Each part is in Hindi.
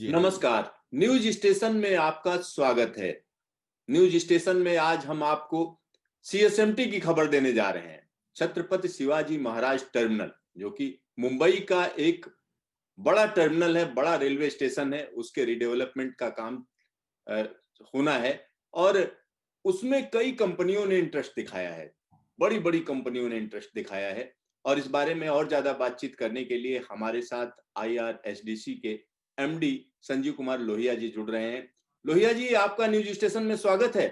जी। नमस्कार। न्यूज स्टेशन में आपका स्वागत है। न्यूज स्टेशन में आज हम आपको सीएसएमटी की खबर देने जा रहे हैं। छत्रपति शिवाजी महाराज टर्मिनल, जो कि मुंबई का एक बड़ा टर्मिनल है, बड़ा रेलवे स्टेशन है, उसके रिडेवलपमेंट का काम अ, होना है और उसमें कई कंपनियों ने इंटरेस्ट दिखाया है। बड़ी-बड़ी कंपनियों ने इंटरेस्ट दिखाया है और इस बारे में और ज़्यादा बातचीत करने के लिए हमारे साथ आईआरएसडीसी के एमडी संजीव कुमार लोहिया जी जुड़ रहे हैं। लोहिया जी, आपका न्यूज स्टेशन में स्वागत है।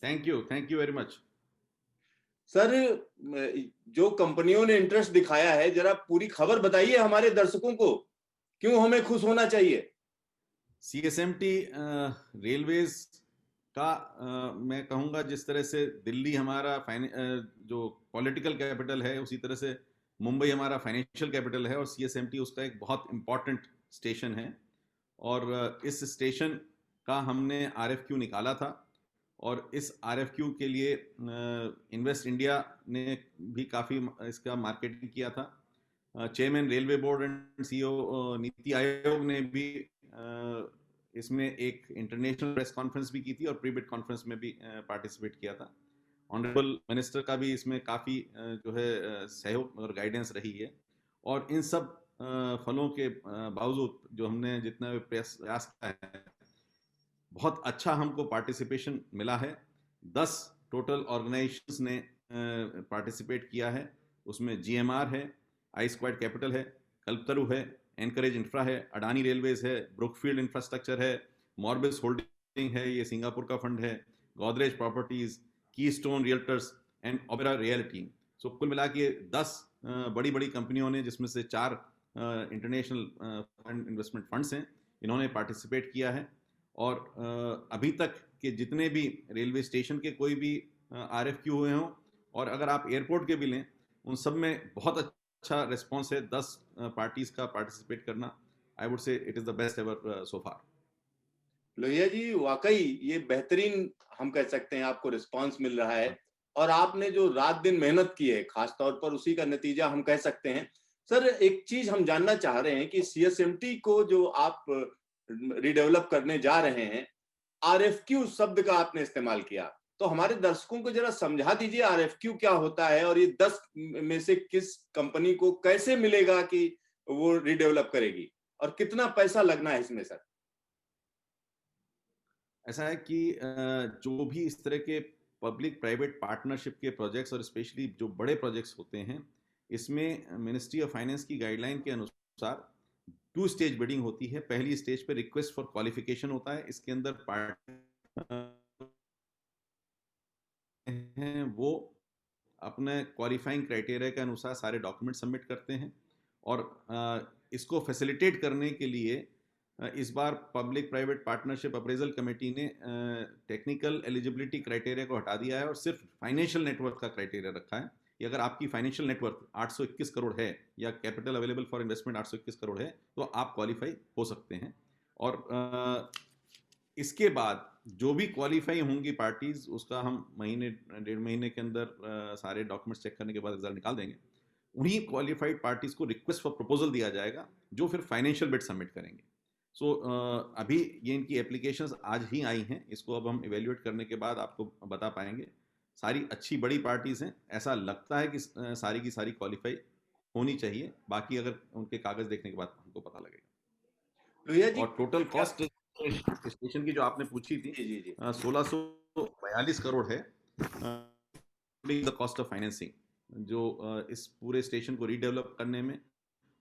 Thank you very much. Sir, जो कंपनियों ने इंटरेस्ट दिखाया है, जरा पूरी खबर बताइए हमारे दर्शकों को। क्यों हमें खुश होना चाहिए? सीएसएमटी रेलवेज का मैं कहूँगा जिस तरह से दिल्ली हमारा जो पॉलिटिकल कैपिटल है, उसी तरह से मुंबई हमारा फाइनेंशियल कैपिटल है और सीएसएमटी उसका एक बहुत इम्पॉर्टेंट स्टेशन है। और इस स्टेशन का हमने आरएफक्यू निकाला था और इस आरएफक्यू के लिए इन्वेस्ट इंडिया ने भी काफ़ी इसका मार्केटिंग किया था। Chairman railway board and CEO NITI Aayog ने भी इसमें एक इंटरनेशनल प्रेस कॉन्फ्रेंस भी की थी और प्री बिड कॉन्फ्रेंस में भी पार्टिसिपेट किया था। ऑनरेबल मिनिस्टर का भी इसमें काफ़ी जो है सहयोग और गाइडेंस रही है। और इन सब फलों के बावजूद जो हमने जितना भी प्रयास किया है, बहुत अच्छा हमको पार्टिसिपेशन मिला है। 10 टोटल ऑर्गेनाइजेशंस ने पार्टिसिपेट किया है। उसमें जीएमआर है, आई स्क्वाड कैपिटल है, कल्पतरु है, एनकरेज इंफ्रा है, अडानी रेलवेज है, ब्रुकफील्ड इंफ्रास्ट्रक्चर है, मॉर्बिस होल्डिंग है, ये सिंगापुर का फंड है, Godrej properties, Keystone realtors and Opera reality. So कुल मिला के 10 बड़ी बड़ी कंपनियों ने, जिसमें से 4 इंटरनेशनल फंड इन्वेस्टमेंट फंड्स हैं, इन्होंने पार्टिसिपेट किया है। और अभी तक के जितने भी रेलवे स्टेशन के कोई भी आरएफक्यू हुए हों, और अगर आप एयरपोर्ट के भी लें, उन सब में बहुत अच्छा रिस्पॉन्स है। 10 पार्टीज का पार्टिसिपेट करना, I would say it is the best ever so far. Lohia ji, वाकई ये बेहतरीन, हम कह सकते हैं, आपको रिस्पांस मिल रहा है और आपने जो रात दिन मेहनत की है, खास तौर पर उसी का नतीजा हम कह सकते हैं। सर, एक चीज हम जानना चाह रहे हैं कि सीएसएमटी को जो आप रिडेवलप करने जा रहे हैं, आरएफक्यू शब्द का आपने इस्तेमाल किया, तो हमारे दर्शकों को जरा समझा दीजिए आरएफक्यू क्या होता है और ये 10 में से किस कंपनी को कैसे मिलेगा कि वो रिडेवलप करेगी और कितना पैसा लगना है इसमें सर? ऐसा है कि जो भी इस तरह के पब्लिक प्राइवेट पार्टनरशिप के प्रोजेक्ट्स और स्पेशली जो बड़े प्रोजेक्ट्स होते हैं, इसमें मिनिस्ट्री ऑफ फाइनेंस की गाइडलाइन के अनुसार 2 स्टेज बिडिंग होती है। पहली स्टेज पे रिक्वेस्ट फॉर क्वालिफिकेशन होता है। इसके अंदर पार्टनर हैं वो अपने क्वालिफाइंग क्राइटेरिया के अनुसार सारे डॉक्यूमेंट सबमिट करते हैं। और इसको फैसिलिटेट करने के लिए इस बार public private partnership appraisal committee ने टेक्निकल एलिजिबिलिटी क्राइटेरिया को हटा दिया है और सिर्फ फाइनेंशियल नेटवर्थ का क्राइटेरिया रखा है कि अगर आपकी फाइनेंशियल नेटवर्थ 821 करोड़ है या capital available for investment 821 crore है, तो आप क्वालिफाई हो सकते हैं। और इसके बाद जो भी क्वालिफाई होंगी पार्टीज, उसका हम महीने 1.5 महीने के अंदर सारे डॉक्यूमेंट्स चेक करने के बाद रिजल्ट निकाल देंगे। उन्हीं क्वालिफाइड पार्टीज को रिक्वेस्ट फॉर प्रपोजल दिया जाएगा, जो फिर फाइनेंशियल बिड सबमिट करेंगे। सो अभी ये इनकी एप्लीकेशंस आज ही आई हैं। इसको अब हम इवेल्युएट करने के बाद आपको बता पाएंगे। सारी अच्छी बड़ी पार्टीज हैं, ऐसा लगता है कि सारी की सारी क्वालिफाई होनी चाहिए। बाकी अगर उनके कागज देखने के बाद हमको पता लगेगा। लोहिया जी, और टोटल क्या? कॉस्ट स्टेशन की जो आपने पूछी थी, जी जी जी। 1642 करोड़ है द कॉस्ट ऑफ फाइनेंसिंग, जो इस पूरे स्टेशन को रीडेवलप करने में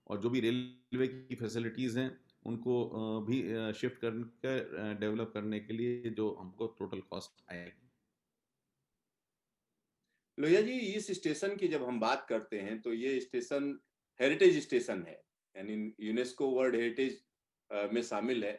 और जो भी रेलवे की फैसिलिटीज हैं उनको भी शिफ्ट कर डेवलप करने के लिए जो हमको टोटल कॉस्ट आएगी। लोहिया जी, इस स्टेशन की जब हम बात करते हैं तो ये स्टेशन हेरिटेज स्टेशन है, यानी यूनेस्को वर्ल्ड हेरिटेज में शामिल है।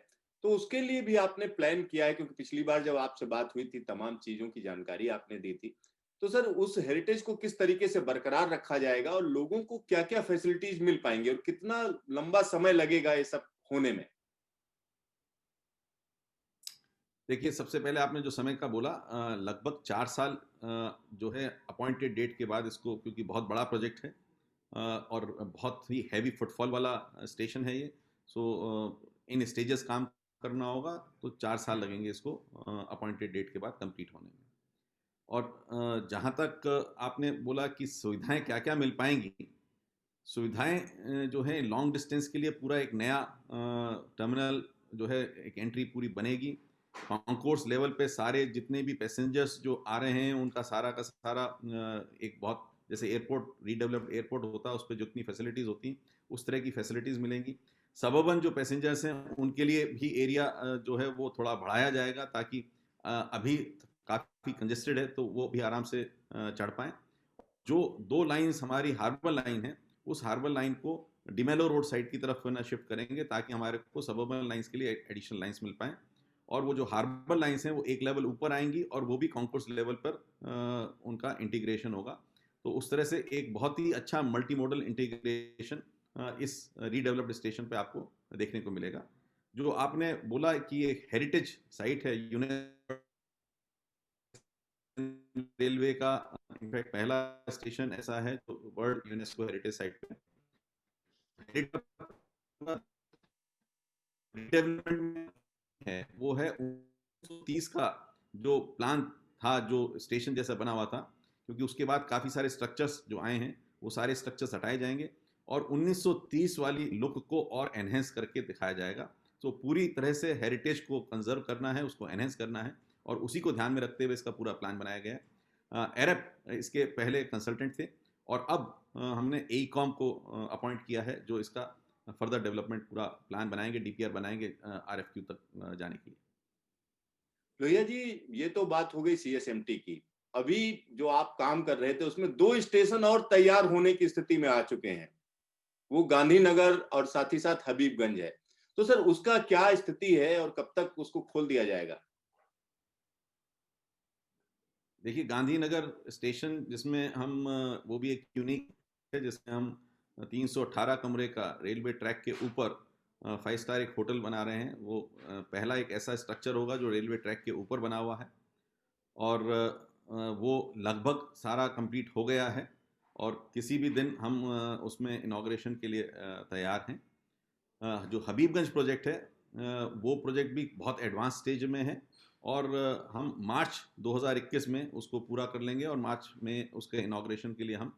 तो उसके लिए भी आपने प्लान किया है, क्योंकि पिछली बार जब आपसे बात हुई थी तमाम चीजों की जानकारी आपने दी थी। तो सर, उस हेरिटेज को किस तरीके से बरकरार रखा जाएगा और लोगों को क्या क्या फैसिलिटीज मिल पाएंगे और कितना लंबा समय लगेगा ये सब होने में? देखिए, सबसे पहले आपने जो समय का बोला, लगभग 4 साल जो है अपॉइंटेड डेट के बाद इसको, क्योंकि बहुत बड़ा प्रोजेक्ट है, और बहुत ही हैवी फुटफॉल वाला स्टेशन है ये। सो इन स्टेजेस काम करना होगा, तो 4 साल लगेंगे इसको अपॉइंटेड डेट के बाद कंप्लीट होने में। और जहाँ तक आपने बोला कि सुविधाएं क्या क्या मिल पाएंगी, सुविधाएं जो है लॉन्ग डिस्टेंस के लिए पूरा एक नया टर्मिनल जो है, एक एंट्री पूरी बनेगी। कॉन्कोर्स लेवल पे सारे जितने भी पैसेंजर्स जो आ रहे हैं उनका सारा का सारा एक बहुत जैसे एयरपोर्ट, रीडेवलप्ड एयरपोर्ट होता है उस पर जितनी फैसिलिटीज़ होती हैं उस तरह की फैसिलिटीज़ मिलेंगी। सबअर्बन जो पैसेंजर्स हैं उनके लिए भी एरिया जो है वो थोड़ा बढ़ाया जाएगा, ताकि अभी काफ़ी कंजेस्टेड है तो वो भी आराम से चढ़ पाएँ। जो 2 लाइन्स हमारी हार्बर लाइन है, उस हार्बर लाइन को डिमेलो रोड साइड की तरफ ना शिफ्ट करेंगे, ताकि हमारे को सबअर्बन लाइन्स के लिए एडिशनल लाइन्स मिल पाएँ। और वो जो हार्बर लाइन्स हैं वो एक लेवल ऊपर आएंगी और वो भी कॉन्कोर्स लेवल पर उनका इंटीग्रेशन होगा। तो उस तरह से एक बहुत ही अच्छा मल्टी मॉडल इंटीग्रेशन इस रीडेवलप्ड स्टेशन पे आपको देखने को मिलेगा। जो आपने बोला कि एक हेरिटेज साइट है, रेलवे का इनफैक्ट पहला स्टेशन ऐसा है जो वर्ल्ड यूनेस्को हेरिटेज साइट पे डेवलपमेंट है। वो है 1930 का जो प्लान था, जो स्टेशन जैसा बना हुआ था, क्योंकि उसके बाद काफ़ी सारे स्ट्रक्चर्स जो आए हैं वो सारे स्ट्रक्चर्स हटाए जाएंगे और 1930 वाली लुक को और एनहेंस करके दिखाया जाएगा। तो पूरी तरह से हेरिटेज को कंजर्व करना है, उसको एनहेंस करना है, और उसी को ध्यान में रखते हुए इसका पूरा प्लान बनाया गया है। एरप इसके पहले कंसल्टेंट थे और अब हमने एईकॉम को अपॉइंट किया है, जो इसका फर्दर डेवलपमेंट पूरा प्लान बनाएंगे, डीपीआर बनाएंगे आरएफक्यू तक जाने के लिए। लोहिया जी, ये तो बात हो गई सीएसएमटी की। अभी जो आप काम कर रहे थे उसमें 2 स्टेशन और तैयार होने की स्थिति में आ चुके हैं, वो गांधीनगर और साथ ही साथ हबीबगंज है। तो सर उसका क्या स्थिति है और कब तक उसको खोल दिया जाएगा? देखिए, गांधीनगर स्टेशन जिसमें हम वो भी एक यूनिक है, जिसमें हम 318 कमरे का रेलवे ट्रैक के ऊपर 5 स्टार एक होटल बना रहे हैं। वो पहला एक ऐसा स्ट्रक्चर होगा जो रेलवे ट्रैक के ऊपर बना हुआ है, और वो लगभग सारा कंप्लीट हो गया है और किसी भी दिन हम उसमें इनाग्रेशन के लिए तैयार हैं। जो हबीबगंज प्रोजेक्ट है, वो प्रोजेक्ट भी बहुत एडवांस स्टेज में है और हम मार्च 2021 में उसको पूरा कर लेंगे और मार्च में उसके इनाग्रेशन के लिए हम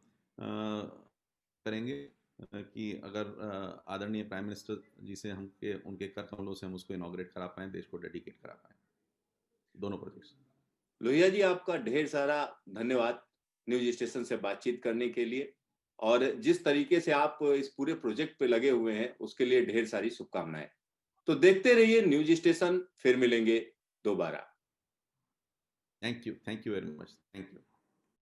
करेंगे कि अगर आदरणीय प्राइम मिनिस्टर जी से हम उनके कर कमलों से हम उसको इनाग्रेट करा पाएँ, देश को डेडिकेट करा पाएँ, दोनों प्रोजेक्ट्स। लोहिया जी, आपका ढेर सारा धन्यवाद न्यूज स्टेशन से बातचीत करने के लिए, और जिस तरीके से आप इस पूरे प्रोजेक्ट पे लगे हुए हैं उसके लिए ढेर सारी शुभकामनाएं। तो देखते रहिए न्यूज स्टेशन, फिर मिलेंगे दोबारा। Thank you very much, thank you.